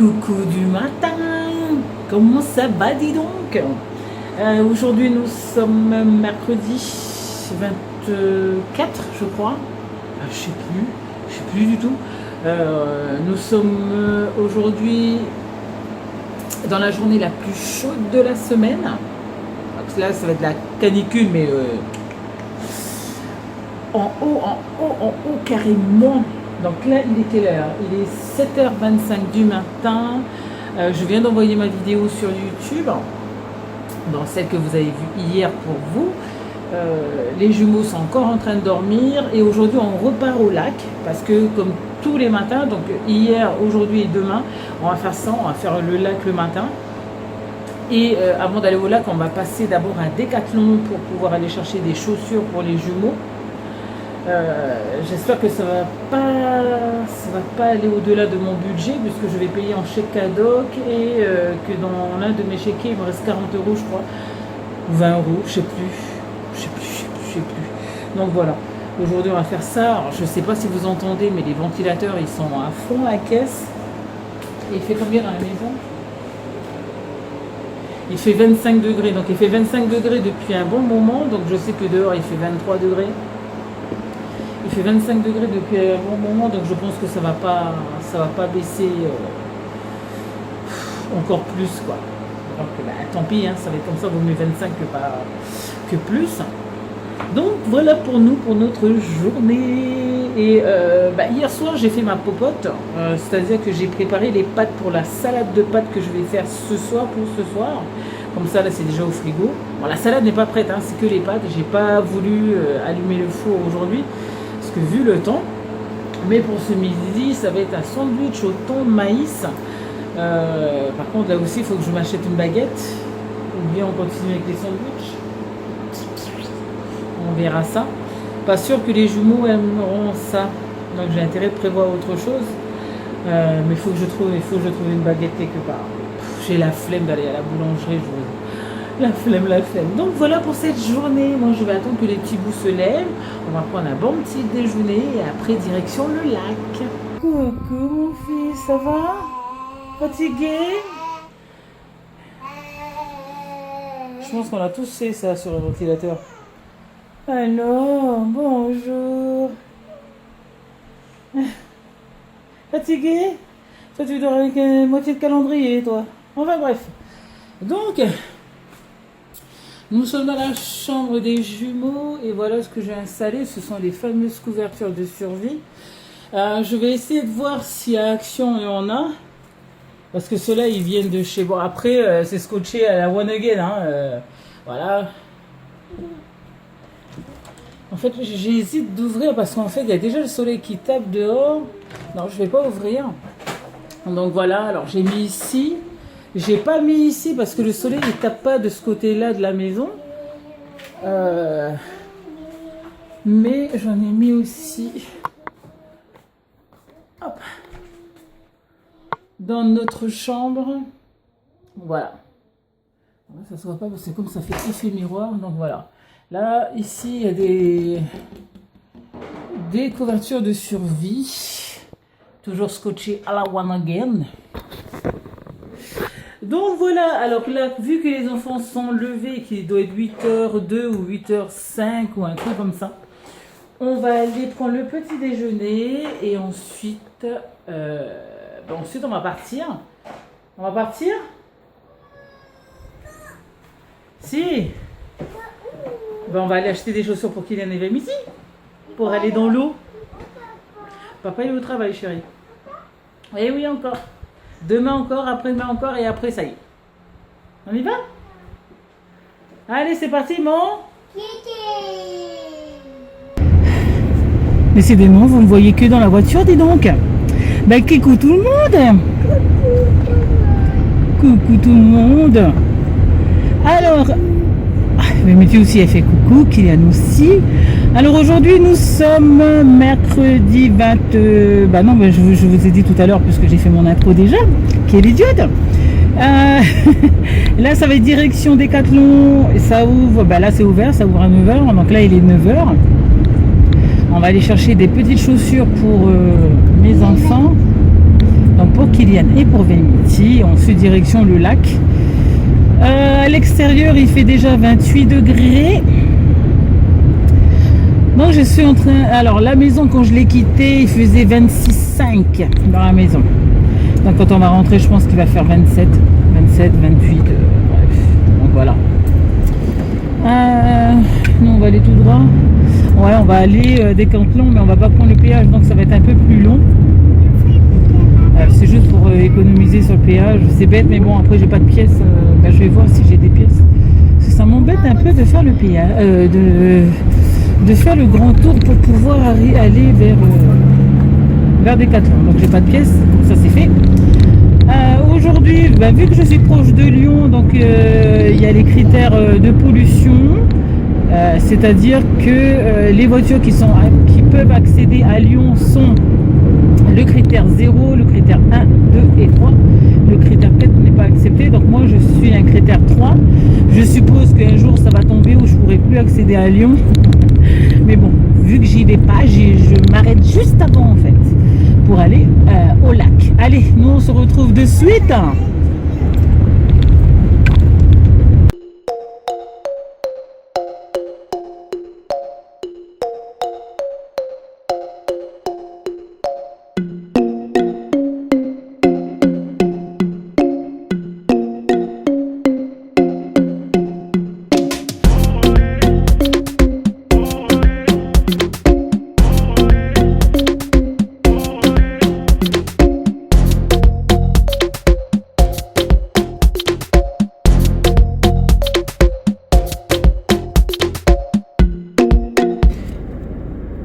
Coucou du matin, comment ça va, dis donc. Aujourd'hui nous sommes mercredi 24 je crois, je sais plus du tout. Nous sommes aujourd'hui dans la journée la plus chaude de la semaine. Donc là ça va être la canicule, mais en haut carrément. Donc là, il est quelle heure? Il est 7h25 du matin. Je viens d'envoyer ma vidéo sur YouTube, dans celle que vous avez vue hier pour vous. Les jumeaux sont encore en train de dormir et aujourd'hui on repart au lac parce que comme tous les matins, donc hier, aujourd'hui et demain, on va faire ça, on va faire le lac le matin. Et avant d'aller au lac, on va passer d'abord à Decathlon pour pouvoir aller chercher des chaussures pour les jumeaux. J'espère que ça va pas aller au-delà de mon budget puisque je vais payer en chèque cadeau et que dans l'un de mes chéquiers il me reste 40 euros je crois, ou 20 euros, je sais plus. Donc voilà, aujourd'hui on va faire ça. Alors, je sais pas si vous entendez, mais les ventilateurs ils sont à fond à la caisse. Et il fait combien dans la maison? Il fait 25 degrés, donc il fait 25 degrés depuis un bon moment, donc je sais que dehors il fait 23 degrés. Il fait 25 degrés depuis un bon moment, donc je pense que ça va pas baisser encore plus, quoi. Donc tant pis, hein, ça va être comme ça, vaut mieux 25 que plus. Donc voilà pour nous, pour notre journée. Et hier soir j'ai fait ma popote, c'est-à-dire que j'ai préparé les pâtes pour la salade de pâtes que je vais faire ce soir pour ce soir. Comme ça là c'est déjà au frigo. Bon, la salade n'est pas prête, hein, c'est que les pâtes. J'ai pas voulu allumer le four aujourd'hui parce que vu le temps. Mais pour ce midi ça va être un sandwich au thon maïs. Par contre là aussi il faut que je m'achète une baguette. Ou bien on continue avec les sandwichs. On verra ça. Pas sûr que les jumeaux aimeront ça. Donc j'ai intérêt de prévoir autre chose. Mais il faut que je trouve une baguette quelque part. J'ai la flemme d'aller à la boulangerie. La flemme. Donc voilà pour cette journée. Moi je vais attendre que les petits bouts se lèvent. On va prendre un bon petit déjeuner et après direction le lac. Coucou mon fils, ça va? Fatigué? Je pense qu'on a tous fait ça sur le ventilateur. Alors, bonjour. Fatigué? Toi tu dors avec une moitié de calendrier toi. Enfin bref. Donc, nous sommes dans la chambre des jumeaux et voilà ce que j'ai installé. Ce sont les fameuses couvertures de survie. Je vais essayer de voir si à Action il y en a. Parce que ceux-là, ils viennent de chez... Bon, après, c'est scotché à la One Again. Hein, voilà. En fait, j'hésite d'ouvrir parce qu'en fait, il y a déjà le soleil qui tape dehors. Non, je ne vais pas ouvrir. Donc voilà, alors j'ai mis ici. J'ai pas mis ici parce que le soleil ne tape pas de ce côté-là de la maison. Mais j'en ai mis aussi. Hop. Dans notre chambre. Voilà. Ça se voit pas parce que comme ça fait effet miroir. Donc voilà. Là, ici, il y a des couvertures de survie. Toujours scotchées à la One Again. Donc voilà, alors là, vu que les enfants sont levés, qu'il doit être 8h02 ou 8h05 ou un truc comme ça, on va aller prendre le petit déjeuner et ensuite, ensuite on va partir. On va partir? Si. On va aller acheter des chaussures pour Kylian et Vamiti, pour aller dans l'eau. Papa est au travail, chérie. Eh oui, encore. Demain encore, après-demain encore, et après, ça y est. On y va? Allez, c'est parti, mon. Décidément, vous ne me voyez que dans la voiture, dis donc. Ben, coucou tout le monde. Coucou tout le monde. Alors, Mémétie aussi, elle fait coucou, Kylian aussi. Alors aujourd'hui, nous sommes mercredi 20... je vous ai dit tout à l'heure, puisque j'ai fait mon intro déjà, qui est l'idiote. Là, ça va être direction Decathlon, et ça ouvre, là c'est ouvert, ça ouvre à 9h, donc là il est 9h. On va aller chercher des petites chaussures pour mes enfants, donc pour Kylian. Kylian et pour Vemity. Ensuite, direction le lac. À l'extérieur, il fait déjà 28 degrés. Donc, je suis en train... Alors, la maison, quand je l'ai quittée, il faisait 26,5 dans la maison. Donc, quand on va rentrer, je pense qu'il va faire 27, 28. Bref. Donc, voilà. Nous, on va aller tout droit. Ouais, on va aller Décathlon, mais on va pas prendre le péage, donc ça va être un peu plus long. C'est juste pour économiser sur le péage. C'est bête, mais bon, après j'ai pas de pièces. Je vais voir si j'ai des pièces. Parce que ça m'embête un peu de faire le péage, de faire le grand tour pour pouvoir aller vers Décathlon. Donc j'ai pas de pièces, donc ça c'est fait. Aujourd'hui, vu que je suis proche de Lyon, donc il y a les critères de pollution. C'est-à-dire que les voitures qui peuvent accéder à Lyon sont le critère 0, le critère 1, 2 et 3. Le critère 4 n'est pas accepté, donc moi je suis un critère 3. Je suppose qu'un jour ça va tomber où je pourrai plus accéder à Lyon. Mais bon, vu que j'y vais pas, je m'arrête juste avant en fait pour aller au lac. Allez, nous on se retrouve de suite.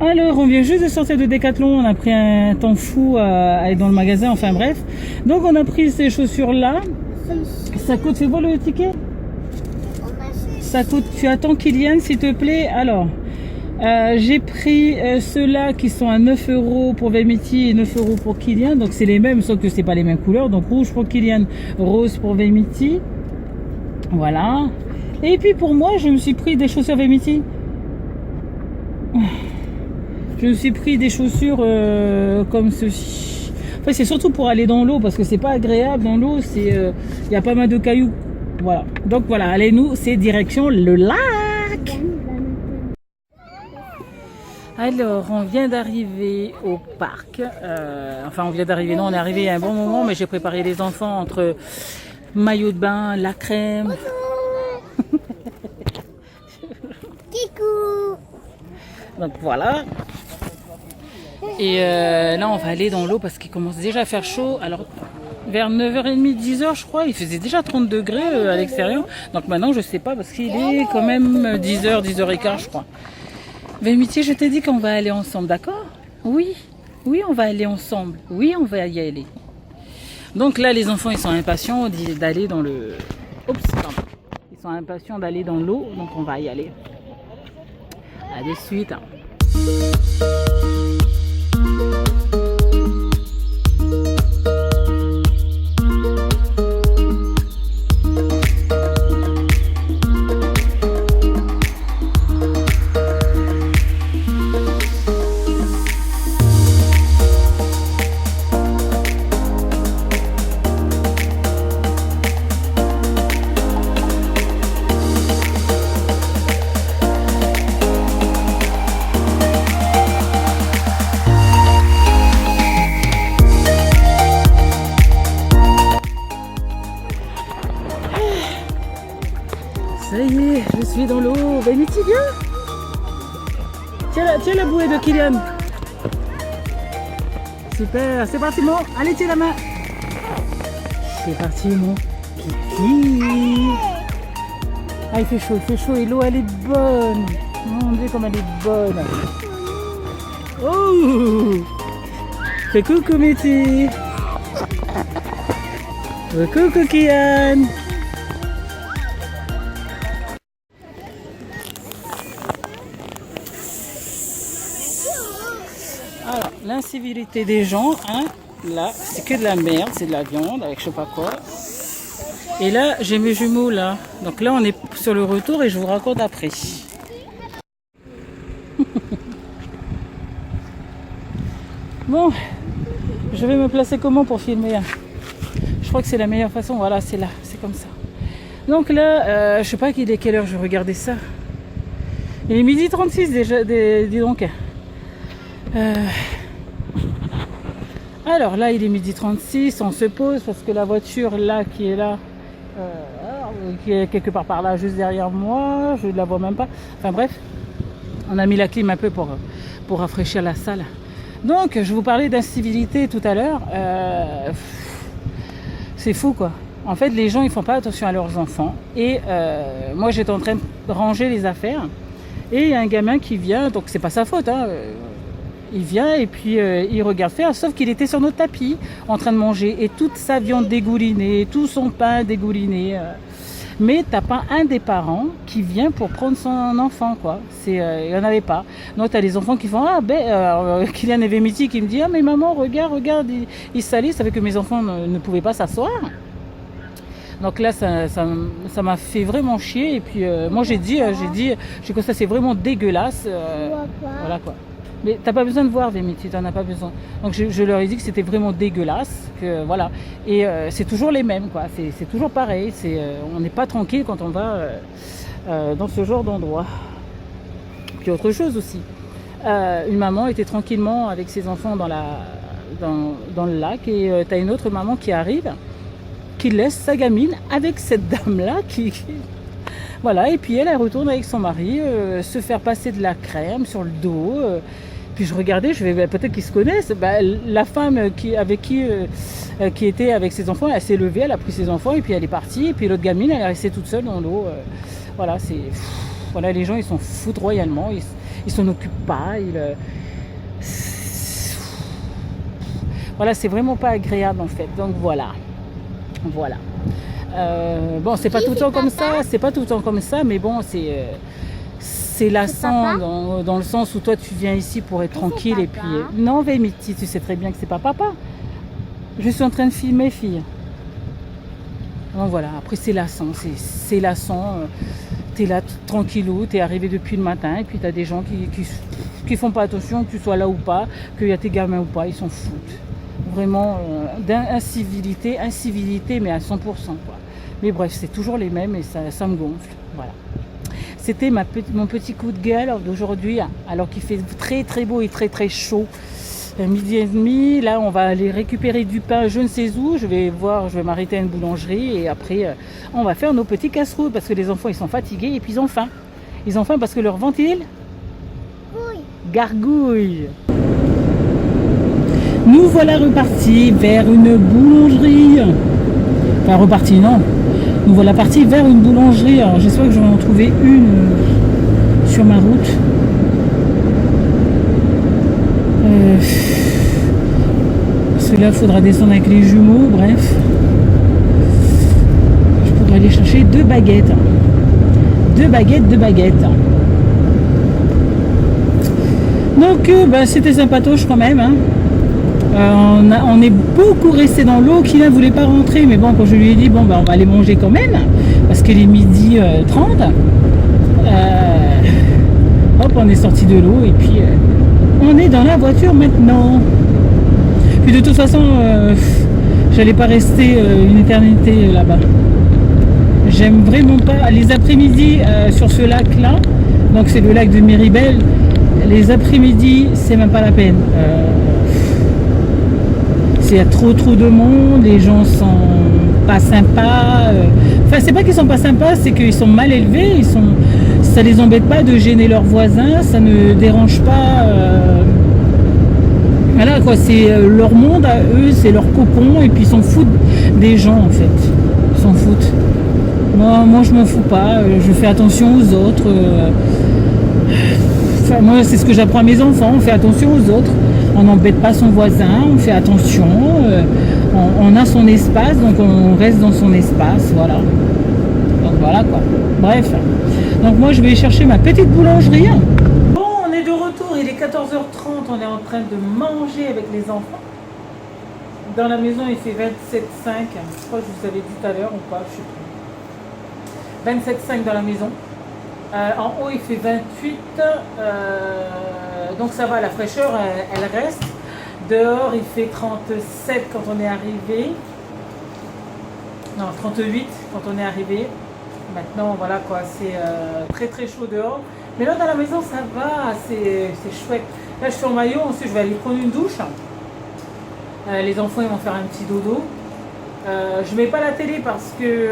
Alors, on vient juste de sortir de Décathlon, on a pris un temps fou à aller dans le magasin, enfin bref. Donc on a pris ces chaussures-là. Ça coûte, fais voir le ticket. Ça coûte, tu attends Kylian s'il te plaît. Alors, j'ai pris ceux-là qui sont à 9 € pour Vemity et 9 € pour Kylian. Donc c'est les mêmes, sauf que c'est pas les mêmes couleurs. Donc rouge pour Kylian, rose pour Vemity. Voilà. Et puis pour moi, je me suis pris des chaussures Vemity. Je me suis pris des chaussures comme ceci. Enfin, c'est surtout pour aller dans l'eau parce que c'est pas agréable dans l'eau. Il y a pas mal de cailloux. Voilà. Donc voilà, allez nous, c'est direction le lac. Alors, on vient d'arriver au parc. Enfin, on vient d'arriver. Non, on est arrivé à un bon moment, mais j'ai préparé les enfants entre maillot de bain, la crème. Kikou. Donc voilà. Et là, on va aller dans l'eau parce qu'il commence déjà à faire chaud. Alors, vers 9h30, 10h, je crois, il faisait déjà 30 degrés à l'extérieur. Donc maintenant, je sais pas parce qu'il est quand même 10h, 10h15, je crois. Vemity, je t'ai dit qu'on va aller ensemble, d'accord? Oui, oui, on va aller ensemble. Oui, on va y aller. Donc là, les enfants, ils sont impatients d'aller dans le... Oups, pardon. Ils sont impatients d'aller dans l'eau, donc on va y aller. À de suite. Ça y est, je suis dans l'eau. Vemity, viens. Tiens la bouée de Kylian. Super, c'est parti mon. Allez, tiens la main. C'est parti mon Kiki. Ah, il fait chaud et l'eau elle est bonne. Mon Dieu, comme elle est bonne. Oh, fais coucou Métis. Coucou Kylian. Alors, l'incivilité des gens, hein, là, c'est que de la merde, c'est de la viande avec je sais pas quoi. Et là, j'ai mes jumeaux là. Donc là, on est sur le retour et je vous raconte après. Bon, je vais me placer comment pour filmer? crois que c'est la meilleure façon. Voilà, c'est là, c'est comme ça. Donc là, je sais pas quelle heure je regardais ça. Il est 12h36 déjà, dis donc. Alors là, il est 12h36, on se pose parce que la voiture là qui est là, qui est quelque part par là, juste derrière moi, je ne la vois même pas. Enfin bref, on a mis la clim un peu pour rafraîchir la salle. Donc, je vous parlais d'incivilité tout à l'heure. C'est fou quoi. En fait, les gens ils font pas attention à leurs enfants. Et moi, j'étais en train de ranger les affaires. Et il y a un gamin qui vient, donc c'est pas sa faute, hein. Il vient et puis il regarde faire, sauf qu'il était sur notre tapis en train de manger et toute sa viande dégoulinée, tout son pain dégouliné. Mais t'as pas un des parents qui vient pour prendre son enfant, quoi. Il y en avait pas. Donc t'as les enfants qui font Kylian et Vémiti qui me dit mais maman regarde il salisse, ça fait que mes enfants ne pouvaient pas s'asseoir. Donc là, ça m'a fait vraiment chier. Et puis moi, j'ai que ça c'est vraiment dégueulasse. Voilà quoi. Mais t'as pas besoin de voir, Vémiti, t'en as pas besoin. Donc je leur ai dit que c'était vraiment dégueulasse, que voilà. Et c'est toujours les mêmes, quoi. C'est toujours pareil. On n'est pas tranquille quand on va dans ce genre d'endroit. Puis autre chose aussi. Une maman était tranquillement avec ses enfants dans le lac et t'as une autre maman qui arrive, qui laisse sa gamine avec cette dame-là voilà, et puis elle retourne avec son mari se faire passer de la crème sur le dos. Puis je regardais, peut-être qu'ils se connaissent. La femme qui était avec ses enfants, elle s'est levée, elle a pris ses enfants et puis elle est partie. Et puis l'autre gamine, elle est restée toute seule dans l'eau. Voilà, voilà, les gens ils s'en foutent royalement, ils s'en occupent pas. Voilà, c'est vraiment pas agréable en fait. Donc voilà. Bon, c'est pas tout le temps comme ça, mais bon, c'est lassant dans le sens où toi tu viens ici pour être tranquille et puis non, Vémiti, tu sais très bien que c'est pas papa. Je suis en train de filmer, fille. Donc voilà, après c'est lassant, t'es là tranquillou, t'es arrivé depuis le matin et puis t'as des gens qui font pas attention que tu sois là ou pas, qu'il y a tes gamins ou pas, ils s'en foutent. Vraiment d'incivilité, mais à 100% quoi. Mais bref, c'est toujours les mêmes et ça me gonfle. Voilà. C'était mon petit coup de gueule d'aujourd'hui, alors qu'il fait très très beau et très très chaud. 12h30, là on va aller récupérer du pain, je ne sais où. Je vais m'arrêter à une boulangerie et après on va faire nos petits casseroles parce que les enfants ils sont fatigués et puis ils ont faim. Ils ont faim parce que leur ventre gargouille. Nous voilà repartis vers une boulangerie. Enfin repartis, non. Nous voilà partis vers une boulangerie. Alors j'espère que je vais en trouver une sur ma route. Parce que là, il faudra descendre avec les jumeaux. Bref. Je pourrais aller chercher 2 baguettes. 2 baguettes. Donc, c'était sympatoche quand même. Hein. On est beaucoup resté dans l'eau. Kylian ne voulait pas rentrer, mais bon, quand je lui ai dit on va aller manger quand même, parce qu'il est 12h30. Hop, on est sorti de l'eau et puis on est dans la voiture maintenant. Puis de toute façon, j'allais pas rester une éternité là-bas. J'aime vraiment pas les après-midi sur ce lac-là. Donc c'est le lac de Méribel. Les après-midi, c'est même pas la peine. Il y a trop de monde, les gens sont pas sympas. Enfin, c'est pas qu'ils sont pas sympas, c'est qu'ils sont mal élevés. Ça les embête pas de gêner leurs voisins, ça ne dérange pas. Voilà quoi, c'est leur monde à eux, c'est leur cocon, et puis ils s'en foutent des gens en fait. Ils s'en foutent. Moi je m'en fous pas, je fais attention aux autres. Enfin, moi c'est ce que j'apprends à mes enfants, on fait attention aux autres. On n'embête pas son voisin, on fait attention, on a son espace, donc on reste dans son espace, voilà. Donc voilà quoi. Bref. Donc moi je vais chercher ma petite boulangerie. Bon, on est de retour, il est 14h30, on est en train de manger avec les enfants. Dans la maison il fait 27,5, je crois que je vous avais dit tout à l'heure ou pas, je sais plus. 27,5 dans la maison. En haut il fait 28, donc ça va, la fraîcheur elle reste. Dehors il fait 37 quand on est arrivé. Non, 38 quand on est arrivé. Maintenant, voilà quoi, c'est très très chaud dehors. Mais là, dans la maison, ça va, c'est chouette. Là, je suis en maillot, ensuite je vais aller prendre une douche. Les enfants, ils vont faire un petit dodo. Je mets pas la télé parce que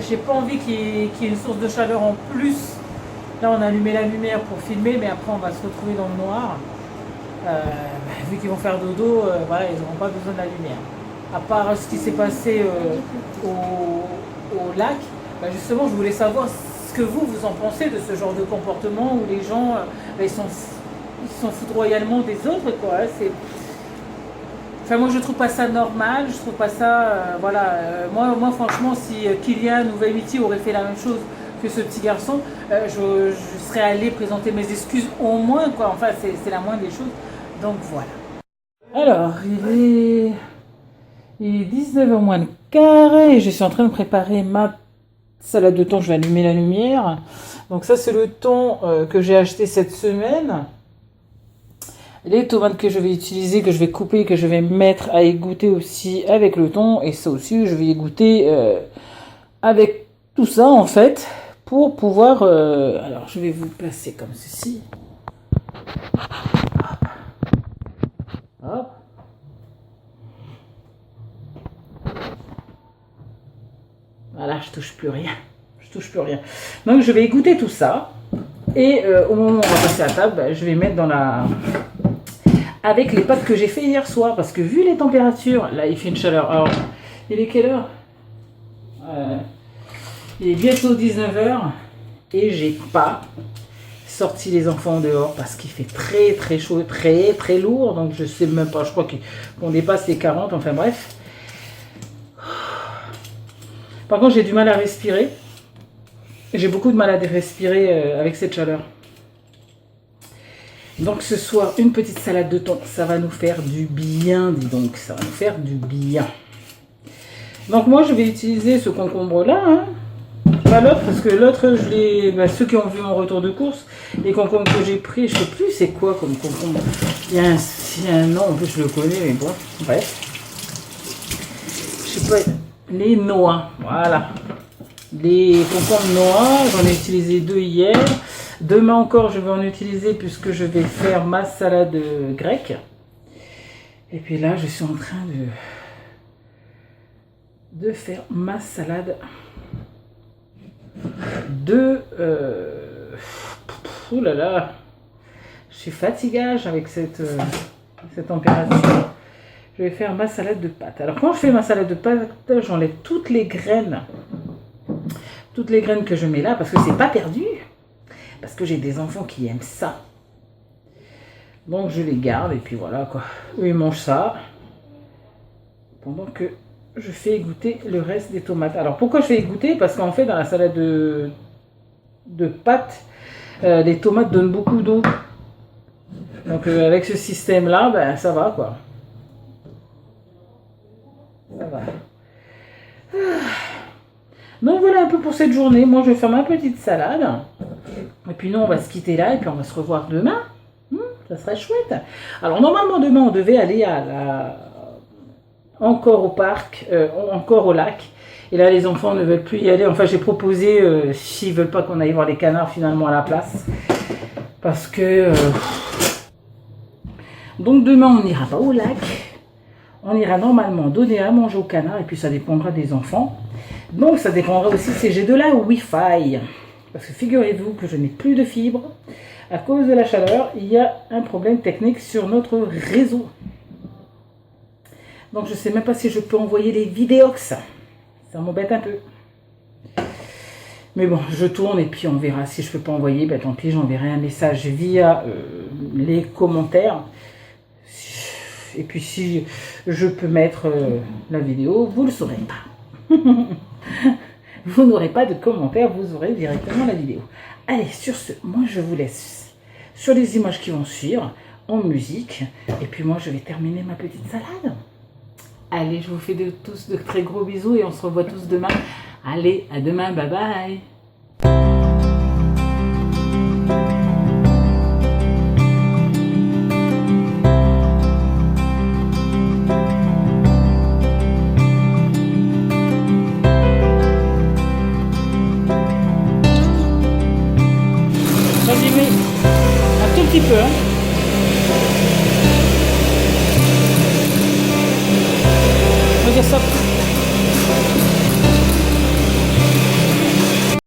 j'ai pas envie qu'il y ait une source de chaleur en plus. Là, on a allumé la lumière pour filmer, mais après, on va se retrouver dans le noir. Vu qu'ils vont faire dodo, voilà, ils n'auront pas besoin de la lumière. À part ce qui s'est passé au lac, justement, je voulais savoir ce que vous en pensez de ce genre de comportement où les gens, ils sont foudroyalement des autres, quoi. Enfin, moi, je trouve pas ça normal, je trouve pas ça, voilà. Moi, franchement, si Kylian ou Vamiti auraient fait la même chose que ce petit garçon, je serais allée présenter mes excuses au moins, quoi. Enfin, c'est la moindre des choses. Donc voilà. Alors, il est 19h moins le quart et je suis en train de préparer ma salade de thon. Je vais allumer la lumière. Donc ça, c'est le thon que j'ai acheté cette semaine. Les tomates que je vais utiliser, que je vais couper, que je vais mettre à égoutter aussi avec le thon. Et ça aussi, je vais égoutter avec tout ça, en fait, pour pouvoir... alors, je vais vous placer comme ceci. Hop. Voilà, je touche plus rien. Je touche plus rien. Donc, je vais égoutter tout ça. Et au moment où on va passer à table, je vais mettre dans la... avec les pâtes que j'ai fait hier soir. Parce que vu les températures, là, il fait une chaleur. Alors, il est quelle heure il est bientôt 19h. Et j'ai pas sorti les enfants dehors parce qu'il fait très très chaud, très très lourd. Donc, je sais même pas, je crois qu'on dépasse les 40. Enfin, bref. Par contre, j'ai du mal à respirer. J'ai beaucoup de mal à respirer avec cette chaleur. Donc ce soir, une petite salade de thon, ça va nous faire du bien, dis donc, ça va nous faire du bien. Donc moi, je vais utiliser ce concombre-là, hein. Pas l'autre, parce que l'autre, ceux qui ont vu mon retour de course, les concombres que j'ai pris, je sais plus c'est quoi comme concombre. Il y a un nom, en plus je le connais, mais bon, bref. Je sais pas, les noix, voilà. Les concombres noirs, j'en ai utilisé 2 hier. Demain encore, je vais en utiliser puisque je vais faire ma salade grecque. Et puis là, je suis en train de faire ma salade de... Ouh là là, je suis fatiguée avec cette température. Je vais faire ma salade de pâtes. Alors quand je fais ma salade de pâtes, j'enlève toutes les graines que je mets là parce que c'est pas perdu. Parce que j'ai des enfants qui aiment ça. Donc je les garde et puis voilà quoi. Eux ils mangent ça. Pendant que je fais égoutter le reste des tomates. Alors pourquoi je fais égoutter? Parce qu'en fait dans la salade de pâtes, les tomates donnent beaucoup d'eau. Donc avec ce système là, ben ça va quoi. Ça va. Donc voilà un peu pour cette journée. Moi je vais faire ma petite salade. Et puis nous on va se quitter là et puis on va se revoir demain. Ça serait chouette. Alors normalement demain on devait aller encore au parc, encore au lac. Et là les enfants ne veulent plus y aller. Enfin j'ai proposé s'ils veulent pas qu'on aille voir les canards finalement à la place. Parce que... Donc demain on n'ira pas au lac. On ira normalement donner à manger aux canards et puis ça dépendra des enfants. Donc ça dépendra aussi si j'ai de la Wi-Fi. Parce que figurez-vous que je n'ai plus de fibre. À cause de la chaleur, il y a un problème technique sur notre réseau. Donc je ne sais même pas si je peux envoyer les vidéos. Ça m'embête un peu. Mais bon, je tourne et puis on verra. Si je ne peux pas envoyer, ben tant pis, j'enverrai un message via les commentaires. Et puis si je peux mettre la vidéo, vous ne le saurez pas. Vous n'aurez pas de commentaires, vous aurez directement la vidéo. Allez, sur ce, moi je vous laisse sur les images qui vont suivre, en musique. Et puis moi je vais terminer ma petite salade. Allez, je vous fais tous de très gros bisous et on se revoit tous demain. Allez, à demain, bye bye. peu. Hein. On va dire ça.